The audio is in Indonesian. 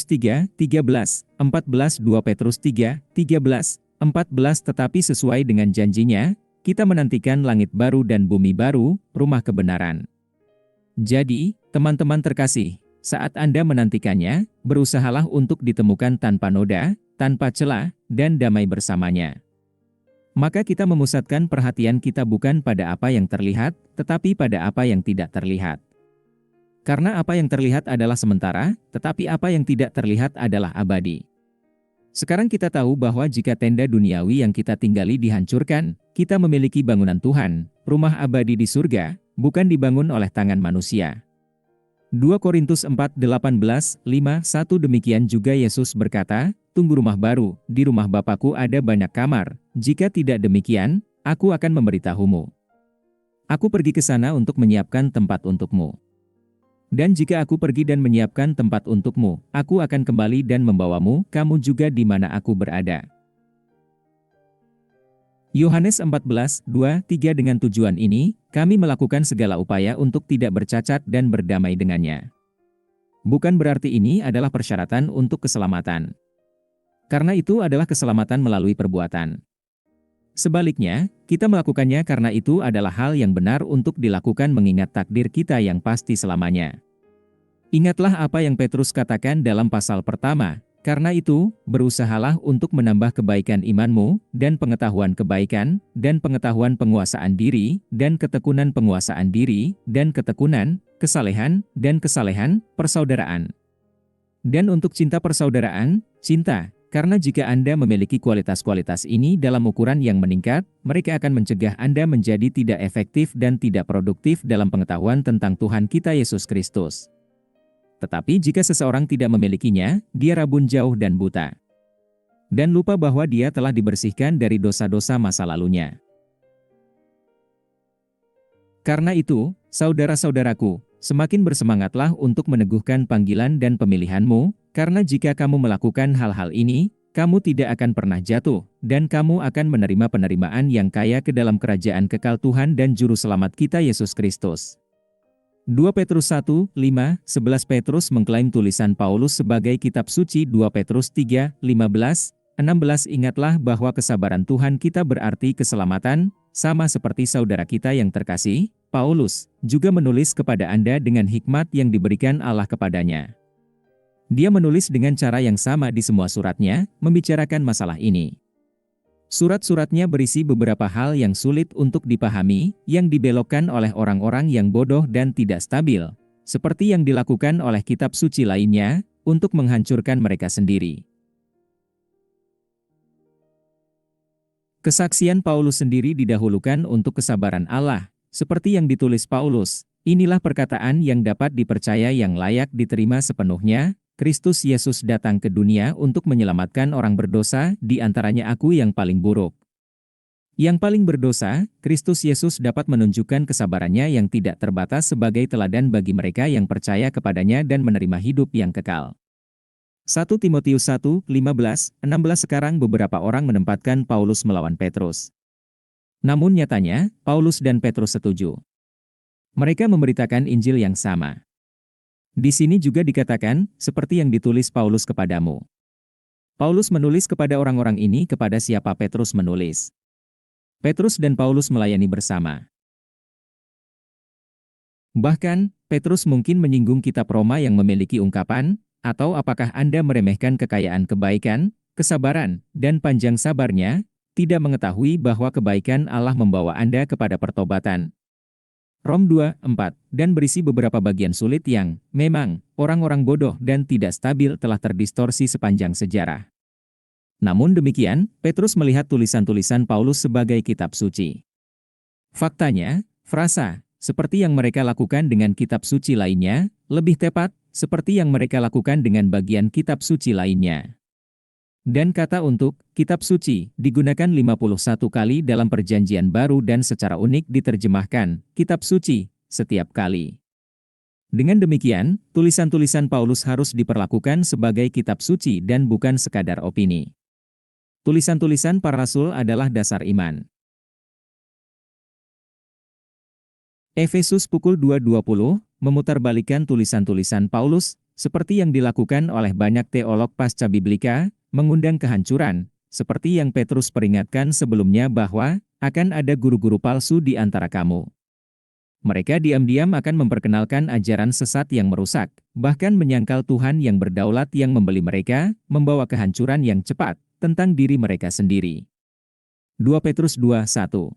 3, 13, 14 2 Petrus 3, 13, 14 Tetapi sesuai dengan janjinya, kita menantikan langit baru dan bumi baru, rumah kebenaran. Jadi, teman-teman terkasih, saat Anda menantikannya, berusahalah untuk ditemukan tanpa noda, tanpa celah, dan damai bersamanya. Maka kita memusatkan perhatian kita bukan pada apa yang terlihat, tetapi pada apa yang tidak terlihat. Karena apa yang terlihat adalah sementara, tetapi apa yang tidak terlihat adalah abadi. Sekarang kita tahu bahwa jika tenda duniawi yang kita tinggali dihancurkan, kita memiliki bangunan Tuhan, rumah abadi di surga, bukan dibangun oleh tangan manusia. 2 Korintus 4:18, 5:1 Demikian juga Yesus berkata, tunggu rumah baru, di rumah Bapa-Ku ada banyak kamar, jika tidak demikian, aku akan memberitahumu. Aku pergi ke sana untuk menyiapkan tempat untukmu. Dan jika aku pergi dan menyiapkan tempat untukmu, aku akan kembali dan membawamu, kamu juga di mana aku berada. Yohanes 14:2-3 Dengan tujuan ini, kami melakukan segala upaya untuk tidak bercacat dan berdamai dengannya. Bukan berarti ini adalah persyaratan untuk keselamatan. Karena itu adalah keselamatan melalui perbuatan. Sebaliknya, kita melakukannya karena itu adalah hal yang benar untuk dilakukan mengingat takdir kita yang pasti selamanya. Ingatlah apa yang Petrus katakan dalam pasal pertama, karena itu, berusahalah untuk menambah kebaikan imanmu, dan pengetahuan kebaikan, dan pengetahuan penguasaan diri, dan ketekunan penguasaan diri, dan ketekunan, kesalehan, dan kesalehan, persaudaraan. Dan untuk cinta persaudaraan, cinta. Karena jika Anda memiliki kualitas-kualitas ini dalam ukuran yang meningkat, mereka akan mencegah Anda menjadi tidak efektif dan tidak produktif dalam pengetahuan tentang Tuhan kita Yesus Kristus. Tetapi jika seseorang tidak memilikinya, dia rabun jauh dan buta. Dan lupa bahwa dia telah dibersihkan dari dosa-dosa masa lalunya. Karena itu, saudara-saudaraku, semakin bersemangatlah untuk meneguhkan panggilan dan pemilihanmu, karena jika kamu melakukan hal-hal ini, kamu tidak akan pernah jatuh, dan kamu akan menerima penerimaan yang kaya ke dalam kerajaan kekal Tuhan dan Juru Selamat kita Yesus Kristus. 2 Petrus 1, 5, 11 Petrus mengklaim tulisan Paulus sebagai kitab suci 2 Petrus 3, 15, 16 Ingatlah bahwa kesabaran Tuhan kita berarti keselamatan, sama seperti saudara kita yang terkasih, Paulus, juga menulis kepada Anda dengan hikmat yang diberikan Allah kepadanya. Dia menulis dengan cara yang sama di semua suratnya, membicarakan masalah ini. Surat-suratnya berisi beberapa hal yang sulit untuk dipahami, yang dibelokkan oleh orang-orang yang bodoh dan tidak stabil, seperti yang dilakukan oleh kitab suci lainnya, untuk menghancurkan mereka sendiri. Kesaksian Paulus sendiri didahulukan untuk kesabaran Allah, seperti yang ditulis Paulus, inilah perkataan yang dapat dipercaya yang layak diterima sepenuhnya, Kristus Yesus datang ke dunia untuk menyelamatkan orang berdosa, di antaranya aku yang paling buruk. Yang paling berdosa, Kristus Yesus dapat menunjukkan kesabarannya yang tidak terbatas sebagai teladan bagi mereka yang percaya kepadanya dan menerima hidup yang kekal. 1 Timotius 1, 15, 16 Sekarang beberapa orang menempatkan Paulus melawan Petrus. Namun nyatanya, Paulus dan Petrus setuju. Mereka memberitakan Injil yang sama. Di sini juga dikatakan, seperti yang ditulis Paulus kepadamu. Paulus menulis kepada orang-orang ini kepada siapa Petrus menulis. Petrus dan Paulus melayani bersama. Bahkan, Petrus mungkin menyinggung kitab Roma yang memiliki ungkapan, atau apakah Anda meremehkan kekayaan kebaikan, kesabaran, dan panjang sabarnya, tidak mengetahui bahwa kebaikan Allah membawa Anda kepada pertobatan. Rom 2:4, dan berisi beberapa bagian sulit yang, memang, orang-orang bodoh dan tidak stabil telah terdistorsi sepanjang sejarah. Namun demikian, Petrus melihat tulisan-tulisan Paulus sebagai kitab suci. Faktanya, frasa, seperti yang mereka lakukan dengan kitab suci lainnya, lebih tepat, seperti yang mereka lakukan dengan bagian kitab suci lainnya. Dan kata untuk kitab suci digunakan 51 kali dalam Perjanjian Baru dan secara unik diterjemahkan kitab suci setiap kali. Dengan demikian, tulisan-tulisan Paulus harus diperlakukan sebagai kitab suci dan bukan sekadar opini. Tulisan-tulisan para rasul adalah dasar iman. Efesus pukul 2:20 memutarbalikkan tulisan-tulisan Paulus Seperti yang dilakukan oleh banyak teolog pasca biblika, mengundang kehancuran, seperti yang Petrus peringatkan sebelumnya bahwa akan ada guru-guru palsu di antara kamu. Mereka diam-diam akan memperkenalkan ajaran sesat yang merusak, bahkan menyangkal Tuhan yang berdaulat yang membeli mereka, membawa kehancuran yang cepat tentang diri mereka sendiri. 2 Petrus 2:1